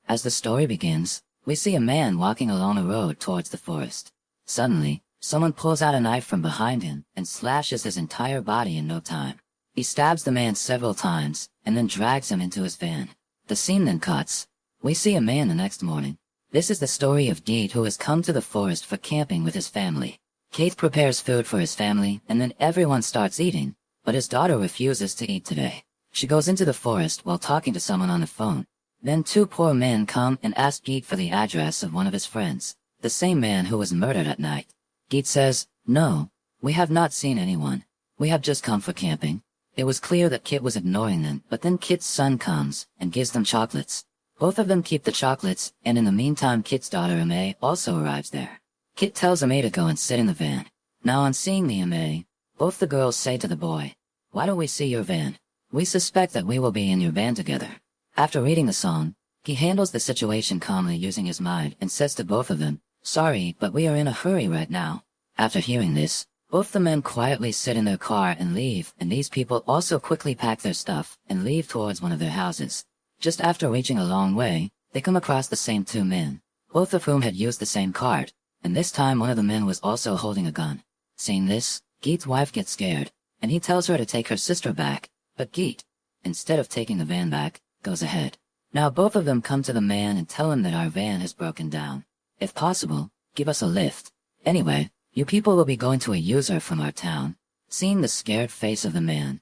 As the story begins, we see a man walking along a road towards the forest. Suddenly, someone pulls out a knife from behind him and slashes his entire body in no time. He stabs the man several times, and then drags him into his van. The scene then cuts. We see a man the next morning. This is the story of Geet, who has come to the forest for camping with his family. Keith prepares food for his family, and then everyone starts eating, but his daughter refuses to eat today. She goes into the forest while talking to someone on the phone. Then two poor men come and ask Geet for the address of one of his friends, the same man who was murdered at night. Geet says, "No, we have not seen anyone. We have just come for camping." It was clear that Kit was ignoring them, but then Kit's son comes and gives them chocolates. Both of them keep the chocolates, and in the meantime Kit's daughter May also arrives there. Kit tells May to go and sit in the van. Now on seeing the May, both the girls say to the boy, "Why don't we see your van? We suspect that we will be in your van together." After reading the song, he handles the situation calmly using his mind and says to both of them, "Sorry, but we are in a hurry right now." After hearing this, both the men quietly sit in their car and leave, and these people also quickly pack their stuff and leave towards one of their houses. Just after reaching a long way, they come across the same two men, both of whom had used the same cart, and this time one of the men was also holding a gun. Seeing this, Geet's wife gets scared, and he tells her to take her sister back, but Geet, instead of taking the van back, goes ahead. Now both of them come to the man and tell him that our van has broken down. If possible, give us a lift. Anyway, you people will be going to a user from our town. Seeing the scared face of the man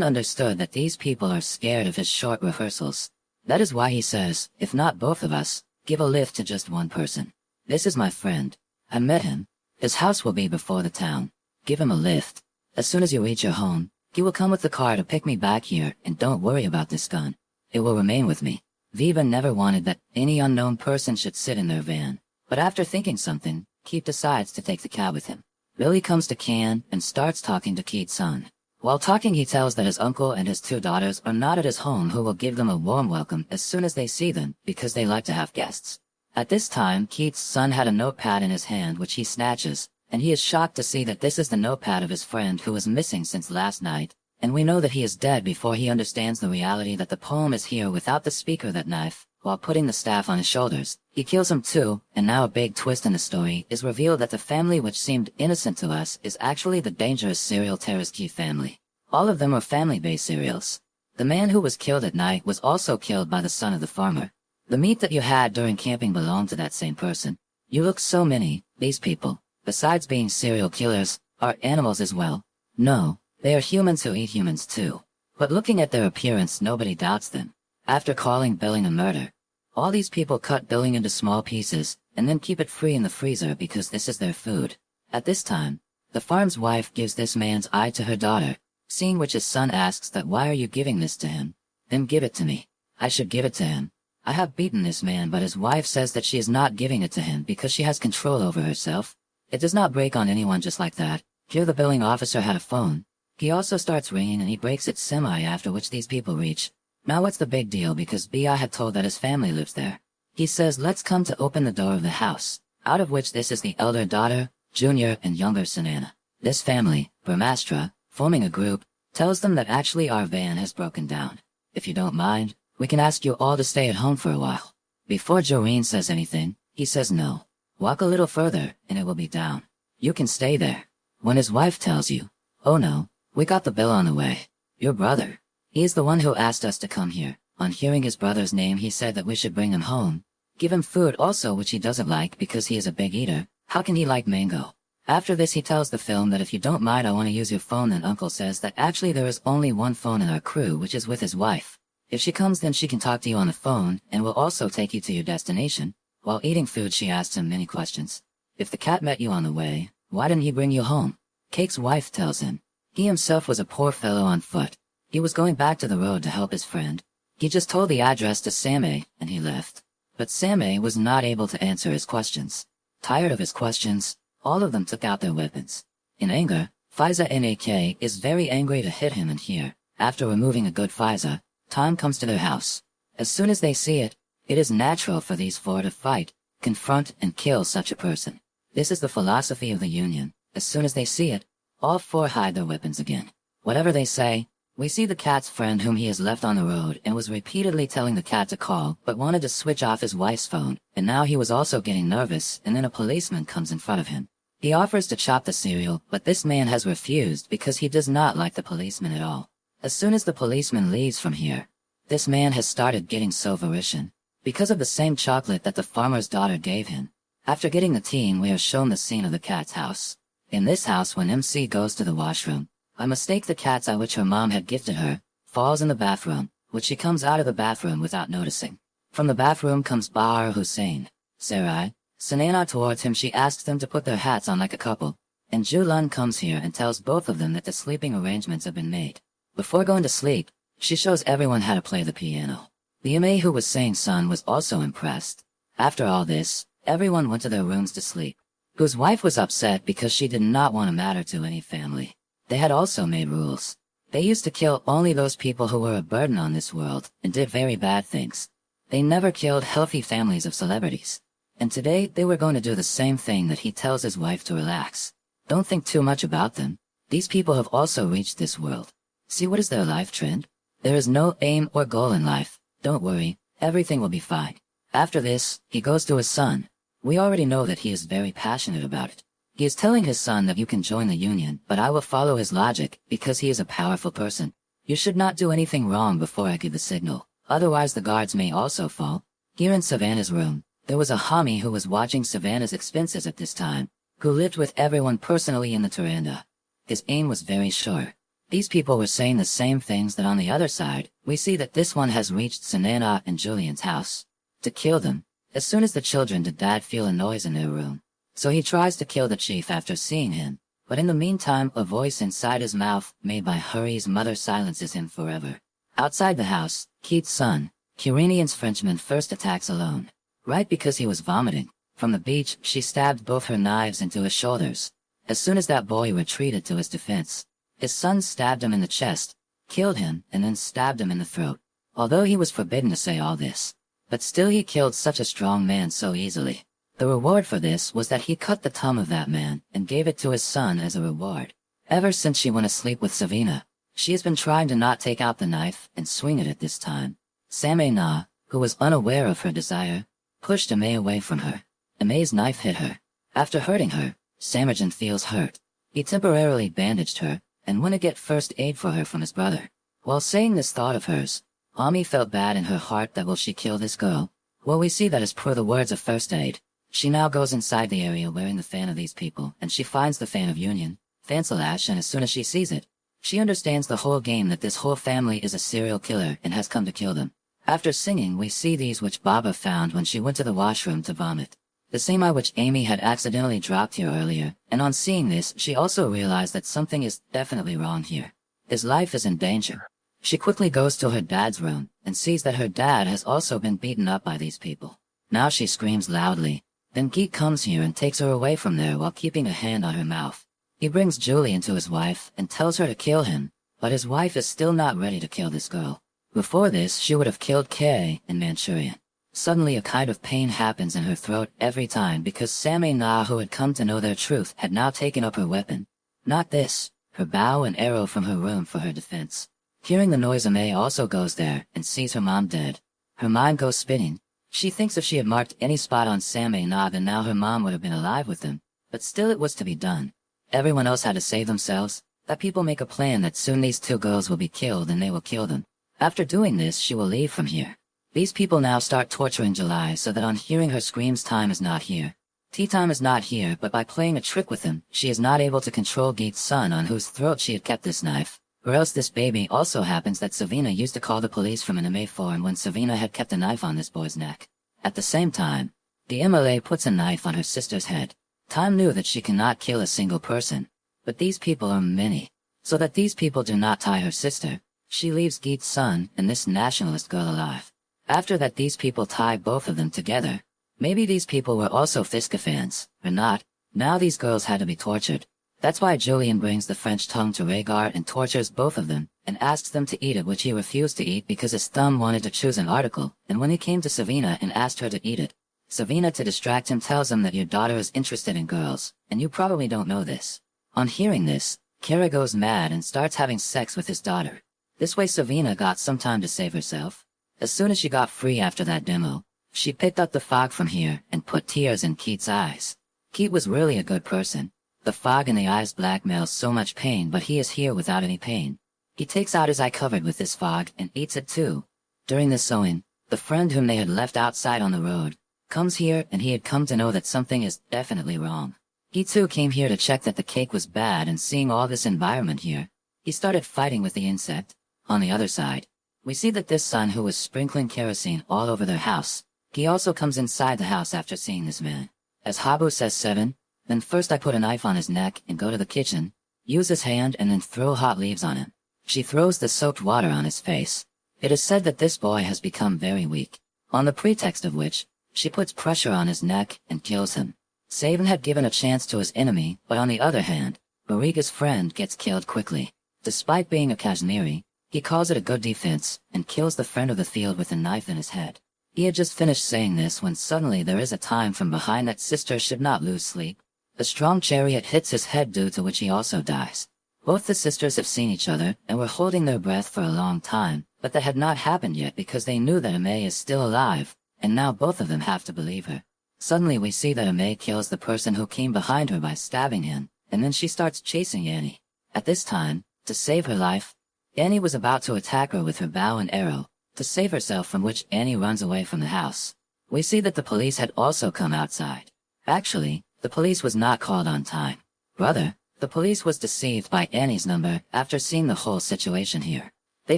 understood that these people are scared of his short rehearsals. That is why he says, "If not both of us, give a lift to just one person. This is my friend. I met him. His house will be before the town. Give him a lift. As soon as you reach your home, he will come with the car to pick me back here, and don't worry about this gun. It will remain with me." Viva never wanted that any unknown person should sit in their van, but after thinking something, Keith decides to take the cab with him. Billy comes to Can and starts talking to Keith's son. While talking, he tells that his uncle and his two daughters are not at his home, who will give them a warm welcome as soon as they see them, because they like to have guests. At this time, Keith's son had a notepad in his hand which he snatches, and he is shocked to see that this is the notepad of his friend who was missing since last night, and we know that he is dead before he understands the reality that the poem is here without the speaker that knife. While putting the staff on his shoulders, he kills him too, and now a big twist in the story is revealed that the family which seemed innocent to us is actually the dangerous serial terrorist Key family. All of them are family-based serials. The man who was killed at night was also killed by the son of the farmer. The meat that you had during camping belonged to that same person. You look so many, these people, besides being serial killers, are animals as well. No, they are humans who eat humans too. But looking at their appearance, nobody doubts them. After calling Billing a murder, all these people cut Billing into small pieces, and then keep it free in the freezer because this is their food. At this time, the farm's wife gives this man's eye to her daughter, seeing which his son asks that why are you giving this to him? Then give it to me. I should give it to him. I have beaten this man, but his wife says that she is not giving it to him because she has control over herself. It does not break on anyone just like that. Here the billing officer had a phone. He also starts ringing and he breaks it semi, after which these people reach. Now what's the big deal, because B.I. had told that his family lives there. He says let's come to open the door of the house, out of which this is the elder daughter, junior and younger Sanana. This family, Brahmastra, forming a group, tells them that actually our van has broken down. If you don't mind, we can ask you all to stay at home for a while. Before Joreen says anything, he says no. Walk a little further and it will be down. You can stay there. When his wife tells you, "Oh no, we got the bill on the way. Your brother. He is the one who asked us to come here." On hearing his brother's name, he said that we should bring him home. Give him food also, which he doesn't like because he is a big eater. How can he like mango? After this, he tells the film that if you don't mind, I want to use your phone. Then Uncle says that actually there is only one phone in our crew, which is with his wife. If she comes, then she can talk to you on the phone and will also take you to your destination. While eating food, she asks him many questions. If the cat met you on the way, why didn't he bring you home? Cake's wife tells him he himself was a poor fellow on foot. He was going back to the road to help his friend. He just told the address to Samay, and he left. But Samay was not able to answer his questions. Tired of his questions, all of them took out their weapons. In anger, Fiza Nak is very angry to hit him, and here, after removing a good Fiza, Tom comes to their house. As soon as they see it, it is natural for these four to fight, confront and kill such a person. This is the philosophy of the Union. As soon as they see it, all four hide their weapons again. Whatever they say, We see the cat's friend whom he has left on the road and was repeatedly telling the cat to call but wanted to switch off his wife's phone, and now he was also getting nervous, and then a policeman comes in front of him. He offers to chop the cereal, but this man has refused because he does not like the policeman at all. As soon as the policeman leaves from here, this man has started getting so voracious because of the same chocolate that the farmer's daughter gave him. After getting the teen, we are shown the scene of the cat's house. In this house, when MC goes to the washroom, by mistake the cat's eye which her mom had gifted her falls in the bathroom, which she comes out of the bathroom without noticing. From the bathroom comes Bahar Hussein, Sarai, Sanana towards him. She asks them to put their hats on like a couple, and Julun comes here and tells both of them that the sleeping arrangements have been made. Before going to sleep, she shows everyone how to play the piano. The MA who was saying son was also impressed. After all this, everyone went to their rooms to sleep. Whose wife was upset because she did not want to matter to any family. They had also made rules. They used to kill only those people who were a burden on this world and did very bad things. They never killed healthy families of celebrities. And today they were going to do the same thing that he tells his wife to relax. Don't think too much about them. These people have also reached this world. See what is their life trend? There is no aim or goal in life. Don't worry, everything will be fine. After this, he goes to his son. We already know that he is very passionate about it. He is telling his son that you can join the union, but I will follow his logic, because he is a powerful person. You should not do anything wrong before I give the signal, otherwise the guards may also fall. Here in Savannah's room, there was a homie who was watching Savannah's expenses at this time, who lived with everyone personally in the Taranda. His aim was very sure. These people were saying the same things that on the other side, we see that this one has reached Sanana and Julian's house. To kill them. As soon as the children did dad feel a noise in their room. So he tries to kill the chief after seeing him, but in the meantime a voice inside his mouth, made by Hurry's mother, silences him forever. Outside the house, Keith's son, Kirinian's Frenchman, first attacks alone. Right because he was vomiting. From the beach, she stabbed both her knives into his shoulders. As soon as that boy retreated to his defense, his son stabbed him in the chest, killed him, and then stabbed him in the throat. Although he was forbidden to say all this, but still he killed such a strong man so easily. The reward for this was that he cut the tongue of that man and gave it to his son as a reward. Ever since she went asleep with Savina, she has been trying to not take out the knife and swing it at this time. Samay, who was unaware of her desire, pushed Amay away from her. Amay's knife hit her. After hurting her, Samarjan feels hurt. He temporarily bandaged her and went to get first aid for her from his brother. While saying this thought of hers, Ami felt bad in her heart that will she kill this girl? Well, we see that as per the words of first aid. She now goes inside the area wearing the fan of these people, and she finds the fan of Union, Fansalash, and as soon as she sees it, she understands the whole game that this whole family is a serial killer and has come to kill them. After singing, we see these which Baba found when she went to the washroom to vomit. The same eye which Amy had accidentally dropped here earlier, and on seeing this, she also realized that something is definitely wrong here. His life is in danger. She quickly goes to her dad's room, and sees that her dad has also been beaten up by these people. Now she screams loudly. Then Geek comes here and takes her away from there while keeping a hand on her mouth. He brings Julian to his wife and tells her to kill him, but his wife is still not ready to kill this girl. Before this, she would have killed Kay and Manchurian. Suddenly a kind of pain happens in her throat every time because Samay Na, who had come to know their truth, had now taken up her weapon. Not this, her bow and arrow from her room for her defense. Hearing the noise, Amay also goes there and sees her mom dead. Her mind goes spinning. She thinks if she had marked any spot on Samay Na, then now her mom would have been alive with them. But still it was to be done. Everyone else had to save themselves. That people make a plan that soon these two girls will be killed and they will kill them. After doing this, she will leave from here. These people now start torturing July so that on hearing her screams, time is not here. Tea time is not here, but by playing a trick with him, she is not able to control Geet's son on whose throat she had kept this knife. Or else this baby also happens that Savina used to call the police from an MA form when Savina had kept a knife on this boy's neck. At the same time, the MLA puts a knife on her sister's head. Time knew that she cannot kill a single person, but these people are many. So that these people do not tie her sister, she leaves Geet's son and this nationalist girl alive. After that, these people tie both of them together. Maybe these people were also Fiska fans, or not. Now these girls had to be tortured. That's why Julian brings the French tongue to Rhaegar and tortures both of them, and asks them to eat it, which he refused to eat because his thumb wanted to choose an article, and when he came to Savina and asked her to eat it, Savina, to distract him, tells him that your daughter is interested in girls, and you probably don't know this. On hearing this, Kara goes mad and starts having sex with his daughter. This way Savina got some time to save herself. As soon as she got free after that demo, she picked up the fog from here and put tears in Keith's eyes. Keith was really a good person. The fog in the eyes blackmails so much pain, but he is here without any pain. He takes out his eye covered with this fog and eats it too. During this sewing, the friend whom they had left outside on the road comes here, and he had come to know that something is definitely wrong. He too came here to check that the cake was bad, and seeing all this environment here, he started fighting with the insect. On the other side, we see that this son who was sprinkling kerosene all over their house, he also comes inside the house after seeing this man. As Habu says 7, then first I put a knife on his neck and go to the kitchen, use his hand and then throw hot leaves on him. She throws the soaked water on his face. It is said that this boy has become very weak, on the pretext of which, she puts pressure on his neck and kills him. Saban had given a chance to his enemy, but on the other hand, Bariga's friend gets killed quickly. Despite being a Kashmiri, he calls it a good defense, and kills the friend of the field with a knife in his head. He had just finished saying this when suddenly there is a time from behind that sister should not lose sleep. A strong chariot hits his head, due to which he also dies. Both the sisters have seen each other and were holding their breath for a long time, but that had not happened yet because they knew that Ame is still alive, and now both of them have to believe her. Suddenly we see that Ame kills the person who came behind her by stabbing him, and then she starts chasing Annie. At this time, to save her life, Annie was about to attack her with her bow and arrow, to save herself, from which Annie runs away from the house. We see that the police had also come outside. Actually, the police was not called on time. Brother, the police was deceived by Annie's number after seeing the whole situation here. They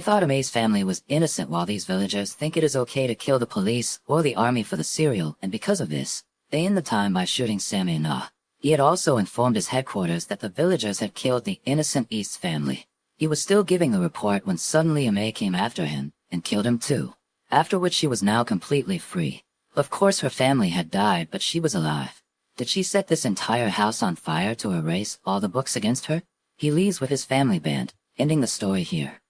thought Ame's family was innocent, while these villagers think it is okay to kill the police or the army for the cereal, and because of this, they end the time by shooting Sammy Na. He had also informed his headquarters that the villagers had killed the innocent East family. He was still giving a report when suddenly Ame came after him and killed him too, after which she was now completely free. Of course her family had died, but she was alive. Did she set this entire house on fire to erase all the books against her? He leaves with his family band, ending the story here.